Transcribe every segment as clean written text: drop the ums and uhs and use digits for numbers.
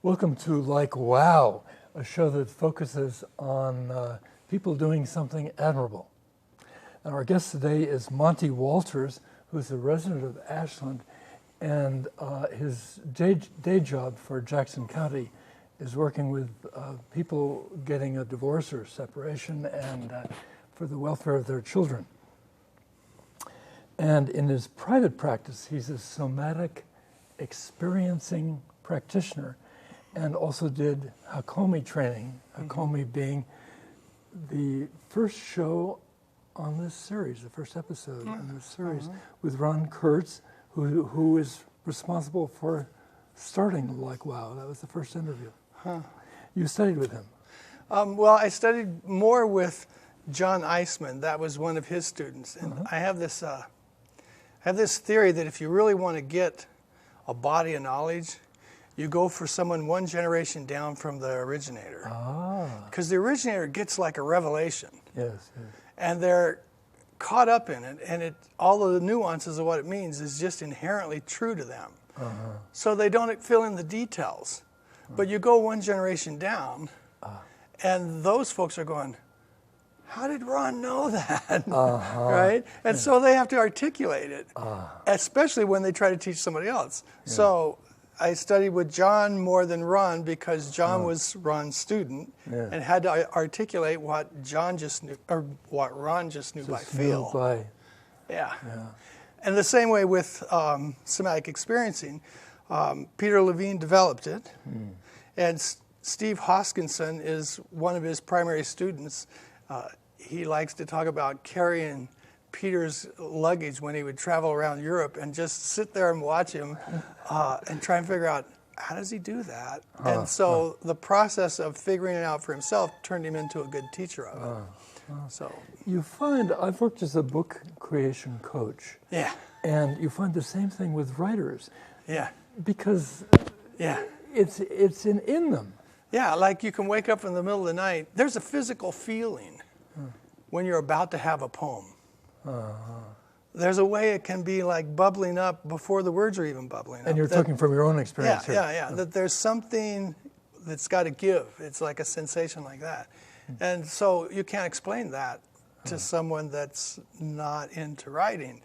Welcome to Like Wow, a show that focuses on people doing something admirable. And our guest today is Monty Walters, who's a resident of Ashland, and his day job for Jackson County is working with people getting a divorce or separation and for the welfare of their children. And in his private practice, he's a somatic experiencing practitioner and also did Hakomi training, Hakomi being the first show on this series, the first episode in this series, with Ron Kurtz, who is responsible for starting Like Wow. That was the first interview. You studied with him. Well, I studied more with John Eisman. That was one of his students. And I have this theory that if you really want to get a body of knowledge, you go for someone one generation down from the originator. Because the originator gets like a revelation. Yes. And they're caught up in it, and all of the nuances of what it means is just inherently true to them. So they don't fill in the details. But you go one generation down, and those folks are going, how did Ron know that? Right? And so they have to articulate it, especially when they try to teach somebody else. Yeah. So I studied with John more than Ron because John was Ron's student and had to articulate what John just knew, or what Ron just knew by feel. Yeah. And the same way with somatic experiencing. Peter Levine developed it, and Steve Hoskinson is one of his primary students. He likes to talk about carrying Peter's luggage when he would travel around Europe and just sit there and watch him and try and figure out, how does he do that? And so the process of figuring it out for himself turned him into a good teacher of it. So you find, I've worked as a book creation coach. Yeah. And you find the same thing with writers. Yeah. Because it's in them. Yeah, like you can wake up in the middle of the night. There's a physical feeling when you're about to have a poem. There's a way it can be like bubbling up before the words are even bubbling up. And you're talking from your own experience here. Yeah. That there's something that's got to give. It's like a sensation like that. And so you can't explain that to someone that's not into writing.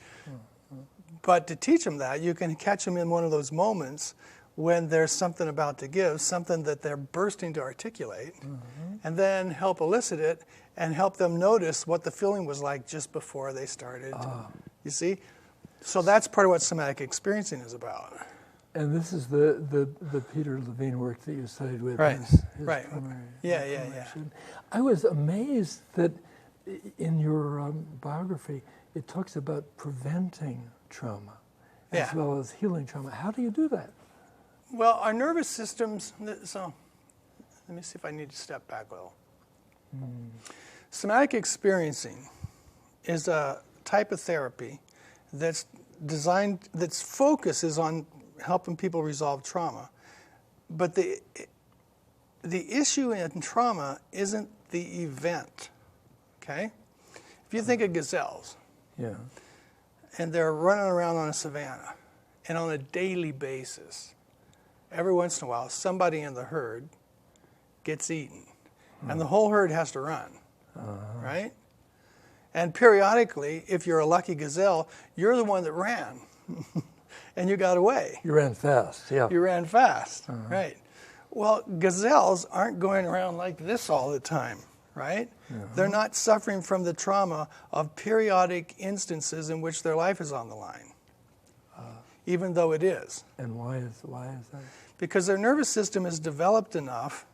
But to teach them that, you can catch them in one of those moments when there's something about to give, something that they're bursting to articulate, and then help elicit it and help them notice what the feeling was like just before they started. You see? So that's part of what somatic experiencing is about. And this is the Peter Levine work that you studied with. Right. His Primary. Yeah. I was amazed that in your biography, it talks about preventing trauma as well as healing trauma. How do you do that? Well, our nervous systems, so let me see if I need to step back a little. Somatic experiencing is a type of therapy that's designed, that's focus is on helping people resolve trauma. But the issue in trauma isn't the event, okay? If you think of gazelles, and they're running around on a savanna, and on a daily basis, every once in a while, somebody in the herd gets eaten, and the whole herd has to run, right? And periodically, if you're a lucky gazelle, you're the one that ran, and you got away. You ran fast, You ran fast, right? Well, gazelles aren't going around like this all the time, right? They're not suffering from the trauma of periodic instances in which their life is on the line, even though it is. And why is that? Because their nervous system is developed enough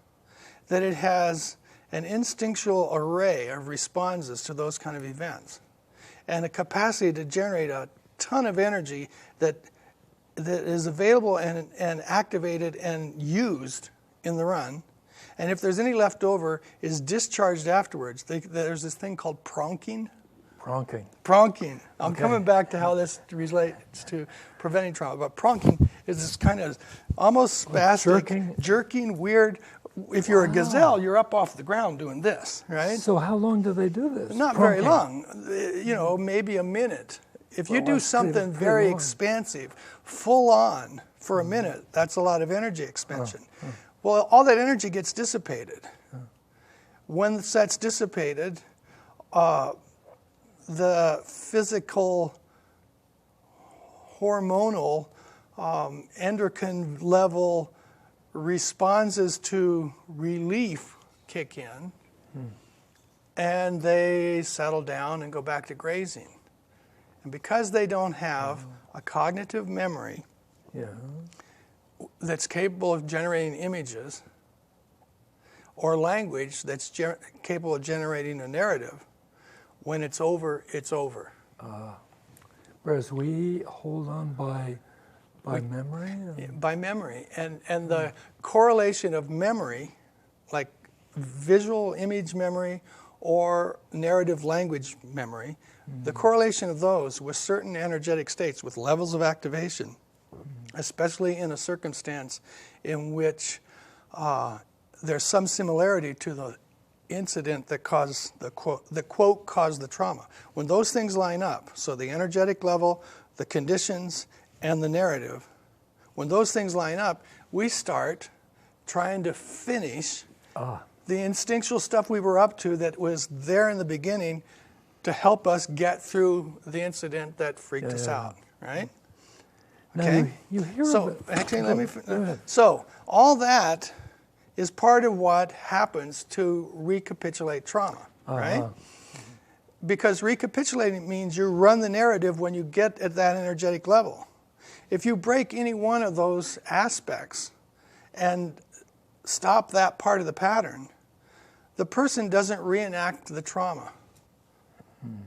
that it has an instinctual array of responses to those kind of events, and a capacity to generate a ton of energy that is available and activated and used in the run. And if there's any left over, is discharged afterwards. There's this thing called pronking. Pronking. I'm coming back to how this relates to preventing trauma. But pronking is this kind of almost spastic, jerking, weird. If you're a gazelle, you're up off the ground doing this, right? So how long do they do this? Not very long. Maybe a minute. If you do something very expansive, full on for a minute, that's a lot of energy expansion. Well, all that energy gets dissipated. When that's dissipated, the physical, hormonal, endocrine level responses to relief kick in, and they settle down and go back to grazing. And because they don't have a cognitive memory that's capable of generating images, or language that's capable of generating a narrative, when it's over, it's over. Whereas we hold on by memory? By memory. And the correlation of memory, like visual image memory or narrative language memory, the correlation of those with certain energetic states, with levels of activation, especially in a circumstance in which there's some similarity to the incident that caused the quote caused the trauma. When those things line up, so the energetic level, the conditions, and the narrative, when those things line up, we start trying to finish the instinctual stuff we were up to that was there in the beginning to help us get through the incident that freaked us out, right? Now Okay. you hear So of it. actually, Go ahead. So all that is part of what happens to recapitulate trauma, right? Because recapitulating means you run the narrative when you get at that energetic level. If you break any one of those aspects and stop that part of the pattern, the person doesn't reenact the trauma.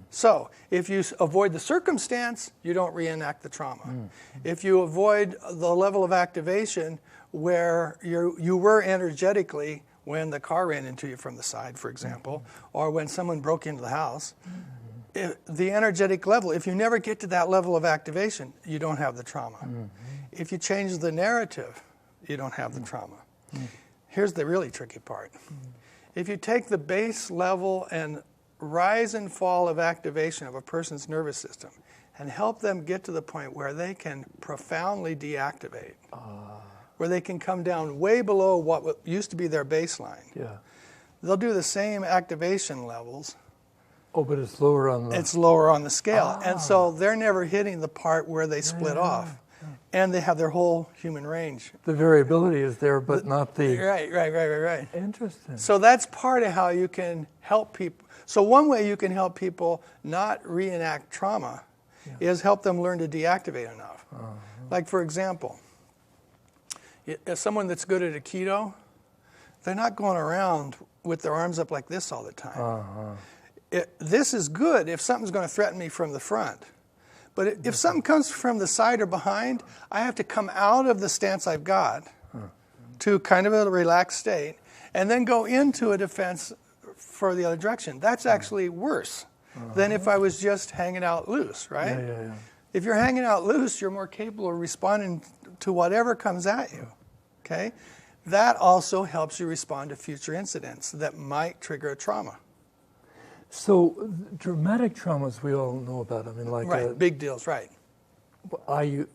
So if you avoid the circumstance, you don't reenact the trauma. If you avoid the level of activation where you were energetically when the car ran into you from the side, for example, or when someone broke into the house, the energetic level, if you never get to that level of activation, you don't have the trauma. If you change the narrative, you don't have the trauma. Here's the really tricky part. If you take the base level and rise and fall of activation of a person's nervous system and help them get to the point where they can profoundly deactivate, where they can come down way below what used to be their baseline, they'll do the same activation levels. Oh, but it's lower on the... It's lower on the scale. And so they're never hitting the part where they split off. And they have their whole human range. The variability is there, but not the... Right. Interesting. So that's part of how you can help people. So one way you can help people not reenact trauma is help them learn to deactivate enough. Like, for example, if someone that's good at Aikido, they're not going around with their arms up like this all the time. This is good if something's going to threaten me from the front. But if something comes from the side or behind, I have to come out of the stance I've got to kind of a relaxed state and then go into a defense for the other direction. That's actually worse than if I was just hanging out loose, right? If you're hanging out loose, you're more capable of responding to whatever comes at you, okay? That also helps you respond to future incidents that might trigger a trauma. So dramatic traumas we all know about. I mean, like big deals, right?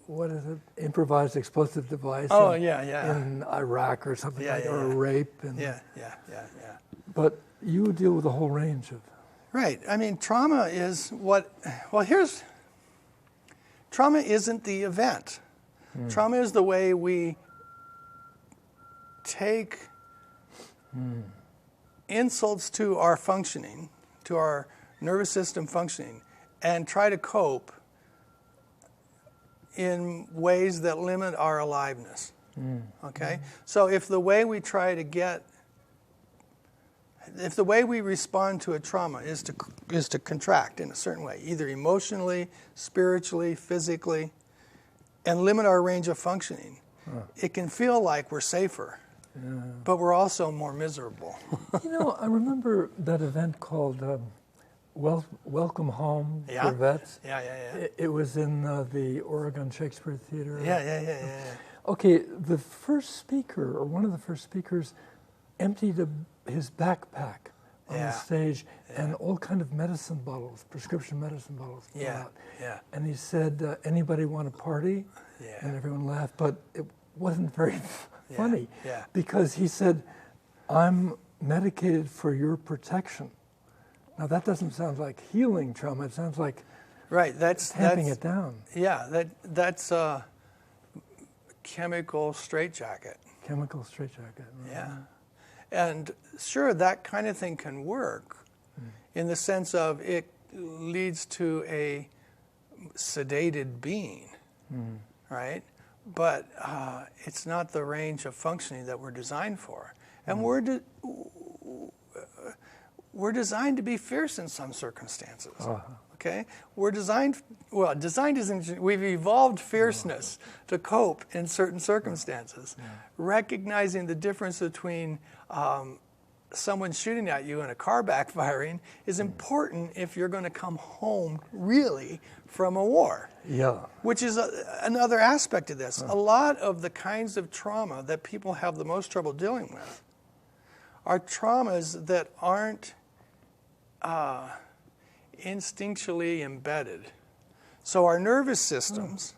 What is it? Improvised explosive device. Oh, in Iraq or something or a rape. And, Yeah. But you deal with a whole range of. Right. I mean, trauma is what. Well, trauma isn't the event. Trauma is the way we take insults to our functioning, to our nervous system functioning, and try to cope in ways that limit our aliveness. Okay? So if the way we respond to a trauma is to contract in a certain way, either emotionally, spiritually, physically, and limit our range of functioning, it can feel like we're safer. But we're also more miserable. I remember that event called Welcome Home for Vets. It was in the Oregon Shakespeare Theater. Yeah. Okay, the first speaker, or one of the first speakers, emptied his backpack on the stage, and all kind of medicine bottles, prescription medicine bottles. And he said, anybody want a party? And everyone laughed, but it wasn't very funny. Yeah. Because he said, I'm medicated for your protection. Now that doesn't sound like healing trauma. It sounds like Right. That's tamping it down. Yeah. That's a chemical straitjacket. Chemical straitjacket. Yeah. And sure, that kind of thing can work in the sense of it leads to a sedated being, right? But it's not the range of functioning that we're designed for. And we're designed to be fierce in some circumstances. Okay? We're designed isn't, we've evolved fierceness to cope in certain circumstances. Recognizing the difference between someone shooting at you and a car backfiring is important if you're going to come home really from a war. Yeah. Which is another aspect of this. A lot of the kinds of trauma that people have the most trouble dealing with are traumas that aren't instinctually embedded. So our nervous systems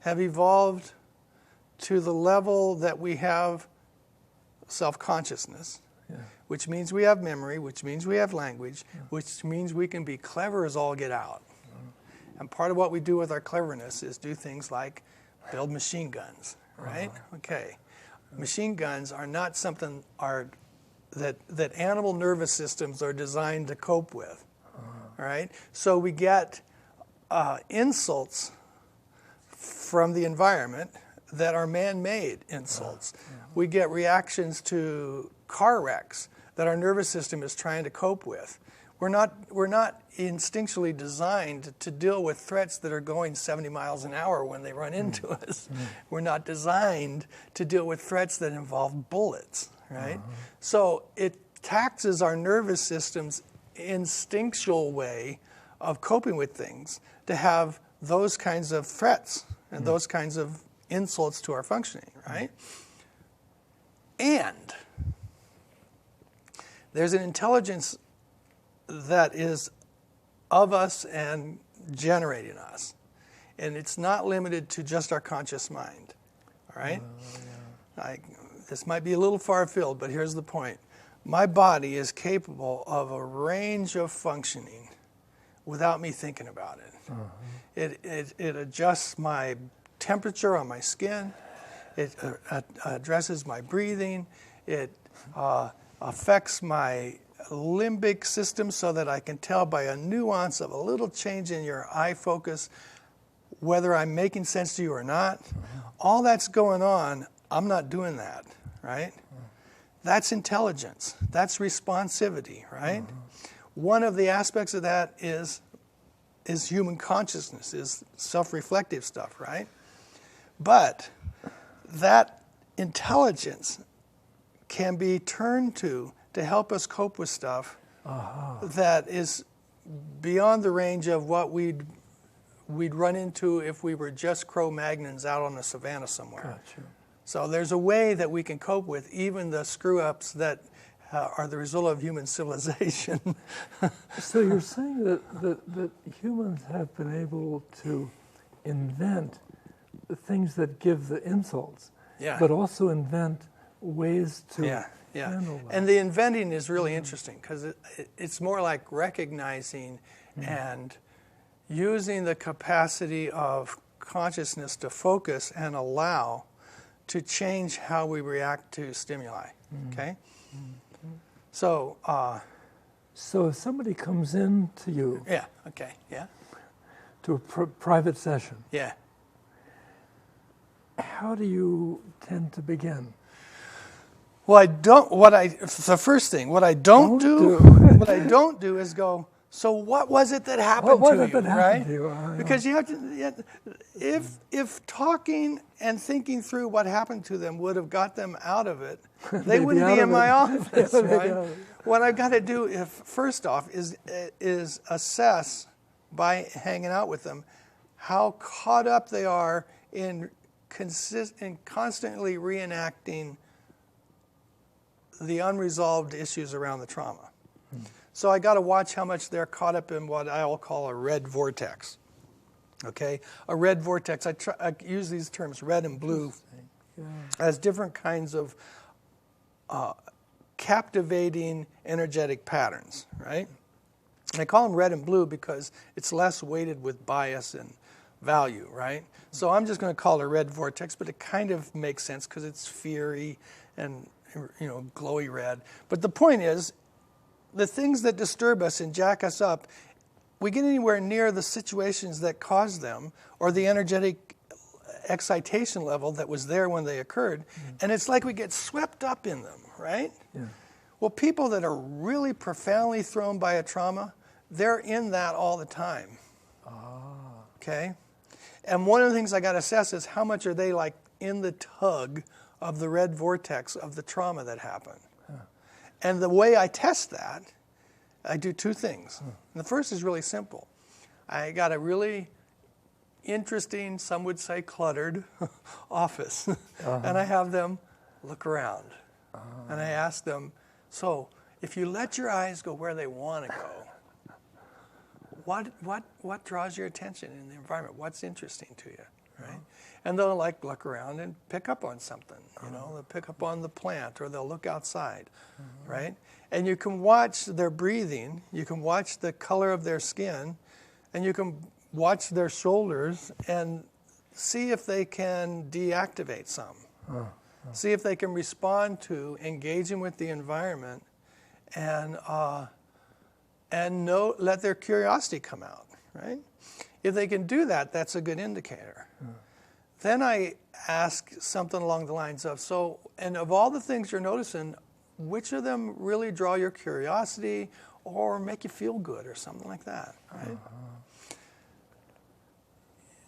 have evolved to the level that we have self-consciousness, which means we have memory, which means we have language, which means we can be clever as all get out. And part of what we do with our cleverness is do things like build machine guns, right? Okay. Machine guns are not something that animal nervous systems are designed to cope with, right? So we get insults from the environment that are man-made insults. We get reactions to car wrecks that our nervous system is trying to cope with. We're not instinctually designed to deal with threats that are going 70 miles an hour when they run into us. We're not designed to deal with threats that involve bullets, right? So it taxes our nervous system's instinctual way of coping with things to have those kinds of threats and those kinds of insults to our functioning, right? And there's an intelligence that is of us and generating us. And it's not limited to just our conscious mind, all right? This might be a little far afield, but here's the point. My body is capable of a range of functioning without me thinking about it. It adjusts my temperature on my skin. It addresses my breathing. It affects my limbic system so that I can tell by a nuance of a little change in your eye focus whether I'm making sense to you or not. All that's going on, I'm not doing that, right? That's intelligence. That's responsivity, right? One of the aspects of that is human consciousness, is self-reflective stuff, right? But that intelligence can be turned to help us cope with stuff that is beyond the range of what we'd run into if we were just Cro-Magnons out on the savannah somewhere. Gotcha. So there's a way that we can cope with even the screw-ups that are the result of human civilization. So you're saying that humans have been able to invent the things that give the insults, but also invent ways to handle that. And the inventing is really interesting because it's more like recognizing and using the capacity of consciousness to focus and allow to change how we react to stimuli, okay? So if somebody comes in to you to a private session, how do you tend to begin? Well, the first thing, what I don't do is go, so what was it that happened to you, right? Because you have to, if talking and thinking through what happened to them would have got them out of it, they wouldn't be in my office, right? What I've got to do, first off, is assess by hanging out with them how caught up they are in constantly reenacting the unresolved issues around the trauma. So I got to watch how much they're caught up in what I'll call a red vortex. Okay, a red vortex. I use these terms, red and blue, as different kinds of captivating energetic patterns, right? And I call them red and blue because it's less weighted with bias and value, right? So I'm just going to call it a red vortex, but it kind of makes sense because it's fiery and, glowy red. But the point is, the things that disturb us and jack us up, we get anywhere near the situations that cause them or the energetic excitation level that was there when they occurred, and it's like we get swept up in them, right? Yeah. Well, people that are really profoundly thrown by a trauma, they're in that all the time. Okay? And one of the things I got to assess is how much are they like in the tug of the red vortex of the trauma that happened. And the way I test that, I do two things. And the first is really simple. I got a really interesting, some would say cluttered, office. And I have them look around. And I ask them, so if you let your eyes go where they want to go, what draws your attention in the environment? What's interesting to you, right? And they'll look around and pick up on something, they'll pick up on the plant or they'll look outside, right? And you can watch their breathing, you can watch the color of their skin, and you can watch their shoulders and see if they can deactivate some. See if they can respond to engaging with the environment and let their curiosity come out, right? If they can do that, that's a good indicator. Then I ask something along the lines of, and of all the things you're noticing, which of them really draw your curiosity or make you feel good or something like that, right?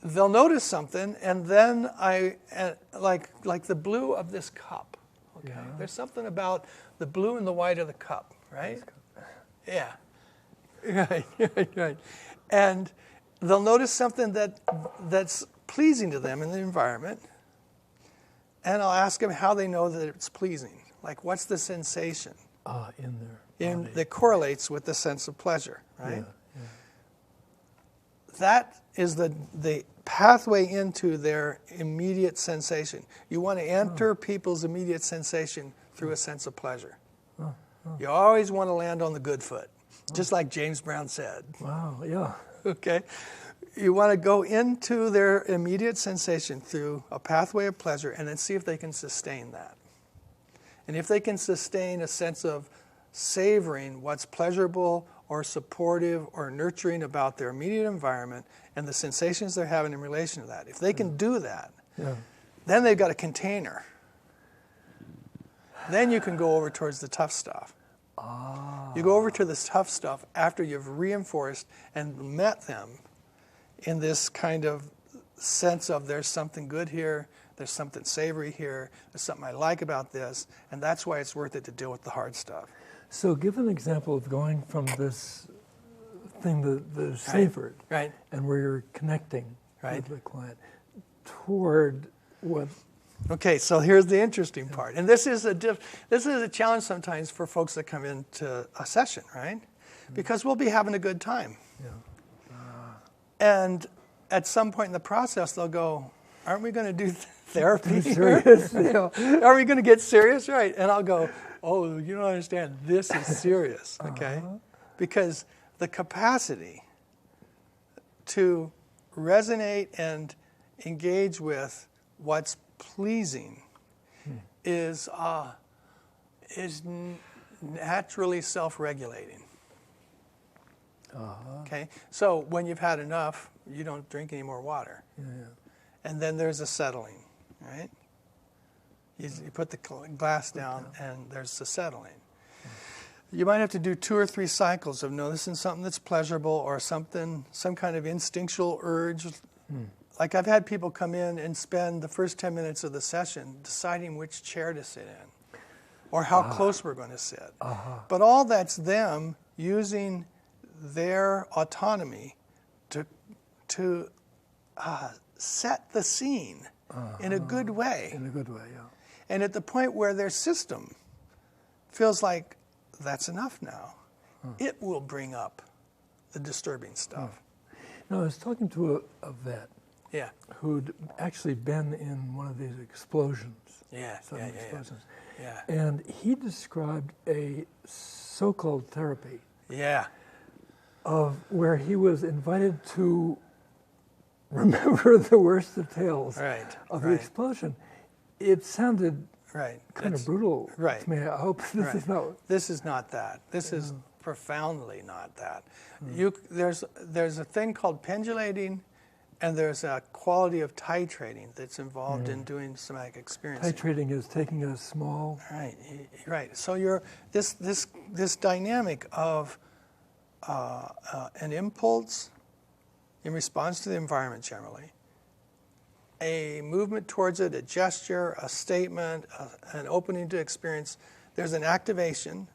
They'll notice something, and then like the blue of this cup, okay? Yeah. There's something about the blue and the white of the cup, right? Yeah. Right. And they'll notice something that's pleasing to them in the environment, and I'll ask them how they know that it's pleasing. Like, what's the sensation? In their body. That correlates with the sense of pleasure, right? Yeah. That is the pathway into their immediate sensation. You want to enter people's immediate sensation through a sense of pleasure. You always want to land on the good foot, just like James Brown said. Wow, yeah. Okay? You want to go into their immediate sensation through a pathway of pleasure and then see if they can sustain that. And if they can sustain a sense of savoring what's pleasurable or supportive or nurturing about their immediate environment and the sensations they're having in relation to that, if they can do that, then they've got a container. Then you can go over towards the tough stuff. You go over to the tough stuff after you've reinforced and met them in this kind of sense of there's something good here, there's something savory here, there's something I like about this, and that's why it's worth it to deal with the hard stuff. So give an example of going from this thing that is savored, right, and where you're connecting with the client toward what. Okay, so here's the interesting part, and this is a challenge sometimes for folks that come into a session, right? Because we'll be having a good time, and at some point in the process, they'll go, "Aren't we going to do therapy? Serious? Are we going to get serious?" Right? And I'll go, "Oh, you don't understand. This is serious, okay? Because the capacity to resonate and engage with what's pleasing is naturally self-regulating. Okay, so when you've had enough, you don't drink any more water, and then there's a settling, right? You put the glass down, and there's a settling. You might have to do 2 or 3 cycles of noticing something that's pleasurable or some kind of instinctual urge. Like I've had people come in and spend the first 10 minutes of the session deciding which chair to sit in or how close we're going to sit. But all that's them using their autonomy to set the scene in a good way. In a good way, yeah. And at the point where their system feels like that's enough now, it will bring up the disturbing stuff. No, I was talking to a vet Yeah. who'd actually been in one of these explosions. Yeah. Sudden Yeah. explosions. Yeah. And he described a so-called therapy Yeah. of where he was invited to remember the worst details Right. of the Right. explosion. It sounded Right. kind It's- of brutal right. to me. I hope this Right. is not. This is not that. This is profoundly not that. There's a thing called pendulating, and there's a quality of titrating that's involved in doing somatic experiencing. Titrating is taking a small. Right, right. So you're this dynamic of an impulse in response to the environment generally, a movement towards it, a gesture, a statement, an opening to experience. There's an activation,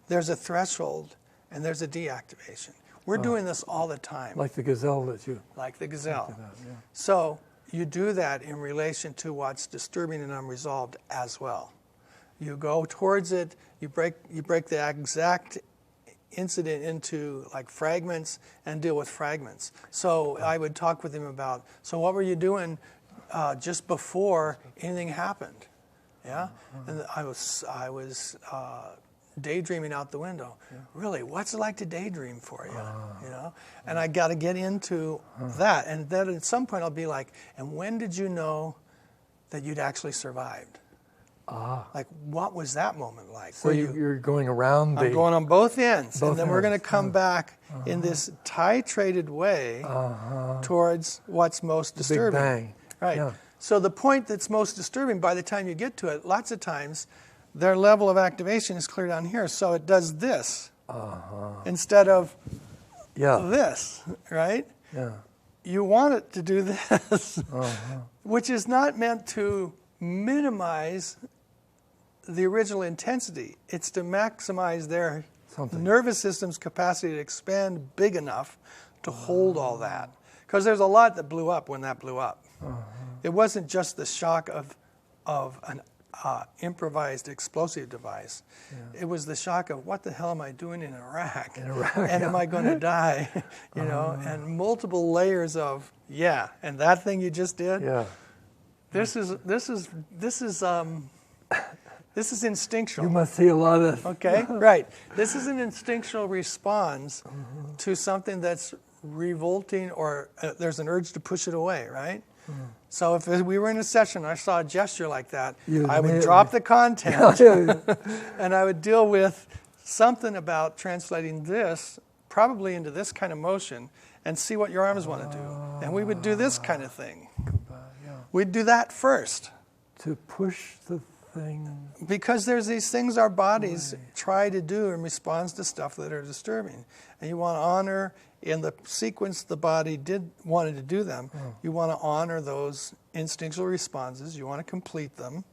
there's a threshold, and there's a deactivation. We're doing this all the time. Like the gazelle that you. Like the gazelle. That, yeah. So you do that in relation to what's disturbing and unresolved as well. You go towards it, you break the exact incident into like fragments and deal with fragments. So I would talk with him about, so what were you doing just before anything happened? Yeah? And I was daydreaming out the window. Yeah. Really, what's it like to daydream for you? You know? And I got to get into that. And then at some point I'll be like, and when did you know that you'd actually survived? Like, what was that moment like? So you're going around the. I'm going on both ends. Both and then we're going to ends. come back in this titrated way towards what's most disturbing. Big bang. Right. Yeah. So the point that's most disturbing, by the time you get to it, lots of times their level of activation is clear down here. So it does this instead of this, right? Yeah. You want it to do this, which is not meant to minimize the original intensity. It's to maximize their nervous system's capacity to expand big enough to hold all that. Because there's a lot that blew up when that blew up. It wasn't just the shock of an improvised explosive device. Yeah. It was the shock of, what the hell am I doing in Iraq? And am I going to die? You know, and multiple layers of, and that thing you just did? Yeah. This is instinctual. You must see a lot of. Okay, right. This is an instinctual response to something that's revolting, or there's an urge to push it away, right? So if we were in a session, I saw a gesture like that, I would drop the content and I would deal with something about translating this probably into this kind of motion and see what your arms want to do. And we would do this kind of thing. We'd do that first. To push the thing. Because there's these things our bodies try to do in response to stuff that are disturbing. And you want to honor, in the sequence the body wanted to do them, you want to honor those instinctual responses. You want to complete them.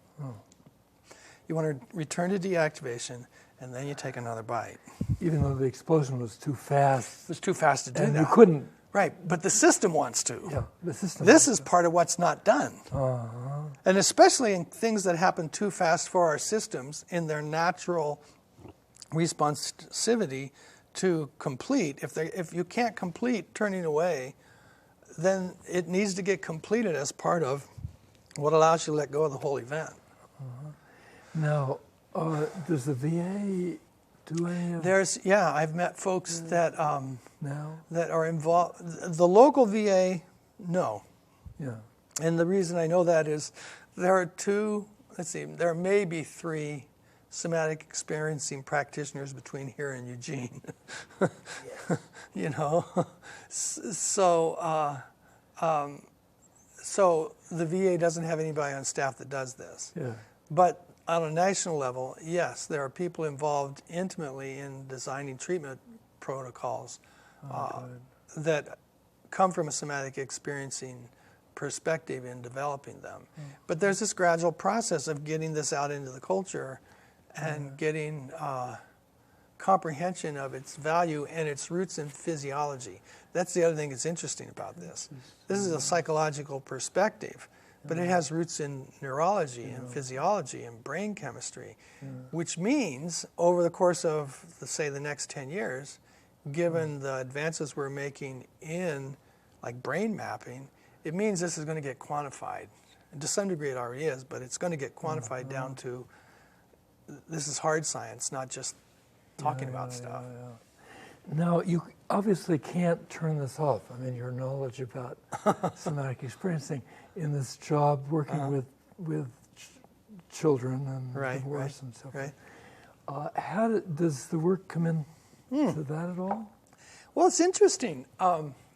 You want to return to deactivation, and then you take another bite. Even though the explosion was too fast. It was too fast to do and that. You couldn't. Right, but the system wants to. Yeah, the system. This is part of what's not done. And especially in things that happen too fast for our systems in their natural responsivity to complete. If you can't complete turning away, then it needs to get completed as part of what allows you to let go of the whole event. Now, does the VA do any of I've met folks that now? that are involved. The local VA, no. Yeah. And the reason I know that is there are there may be 3 somatic experiencing practitioners between here and Eugene. You know? So the VA doesn't have anybody on staff that does this. Yeah. But on a national level, yes, there are people involved intimately in designing treatment protocols that come from a somatic experiencing perspective in developing them. But there's this gradual process of getting this out into the culture and getting comprehension of its value and its roots in physiology. That's the other thing that's interesting about this. This is a psychological perspective, but it has roots in neurology and physiology and brain chemistry, which means over the course of, say, the next 10 years, given the advances we're making in like brain mapping it means this is going to get quantified. And to some degree it already is, but it's going to get quantified down to, this is hard science, not just talking about stuff. Now, you obviously can't turn this off. I mean, your knowledge about somatic experiencing in this job, working with children and divorce and so forth. How does the work come in to that at all? Well, it's interesting.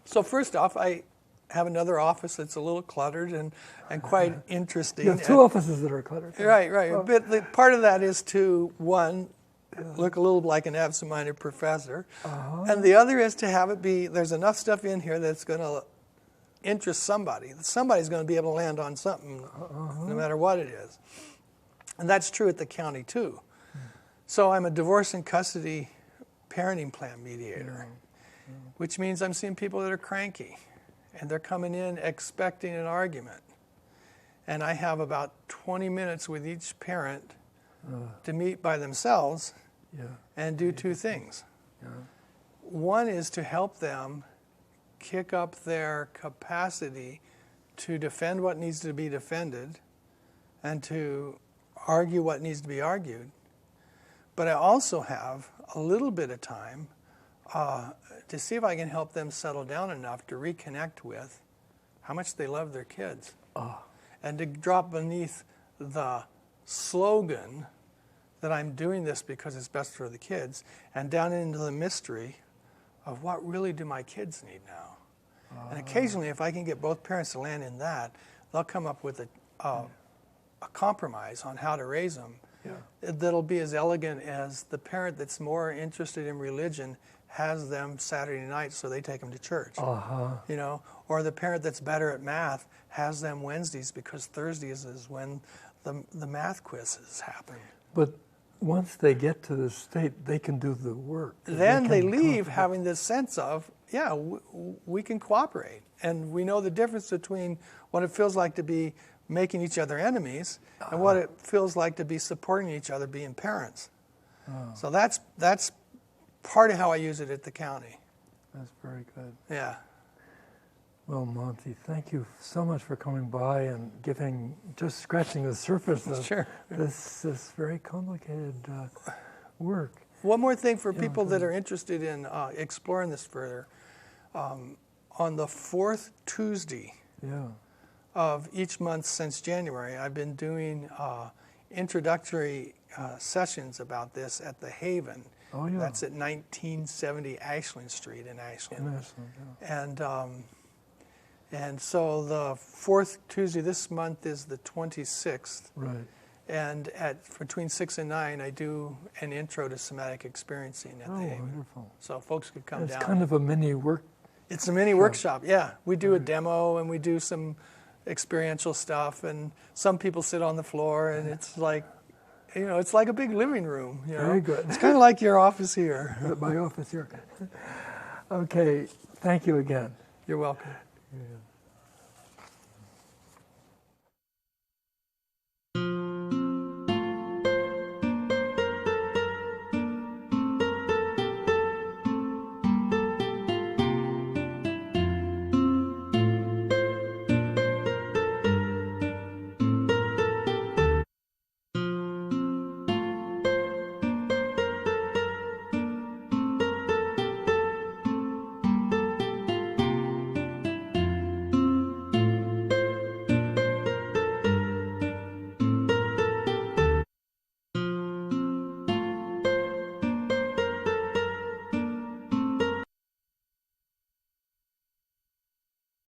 So first off, I have another office that's a little cluttered and quite interesting. You have two offices that are cluttered. Right. But part of that is to, one, look a little like an absent-minded professor. And the other is to have it be, there's enough stuff in here that's going to interest somebody. Somebody's going to be able to land on something no matter what it is. And that's true at the county too. So I'm a divorce and custody parenting plan mediator, which means I'm seeing people that are cranky and they're coming in expecting an argument. And I have about 20 minutes with each parent to meet by themselves and do two things. One is to help them kick up their capacity to defend what needs to be defended and to argue what needs to be argued. But I also have a little bit of time to see if I can help them settle down enough to reconnect with how much they love their kids. And to drop beneath the slogan that I'm doing this because it's best for the kids, and down into the mystery of what really do my kids need now. And occasionally, if I can get both parents to land in that, they'll come up with a compromise on how to raise them that'll be as elegant as the parent that's more interested in religion has them Saturday night so they take them to church. You know, or the parent that's better at math has them Wednesdays because Thursdays is when the math quizzes happen. But once they get to this state, they can do the work. Then they leave having this sense of, we can cooperate. And we know the difference between what it feels like to be making each other enemies and what it feels like to be supporting each other, being parents. So that's part of how I use it at the county. That's very good. Yeah. Well, Monty, thank you so much for coming by and just scratching the surface of this very complicated work. One more thing for people that are interested in exploring this further. On the fourth Tuesday of each month since January, I've been doing introductory sessions about this at the Haven. That's at 1970 Ashland Street in Ashland. And so the fourth Tuesday this month is the 26th. And between 6 and 9, I do an intro to somatic experiencing at the Haven. Wonderful. So folks could come down. It's kind of a mini work. It's a mini workshop, We do a demo and we do some experiential stuff, and some people sit on the floor, and it's like, it's like a big living room. Very good. It's kind of like your office here. My office here. Okay, thank you again. You're welcome. Yeah.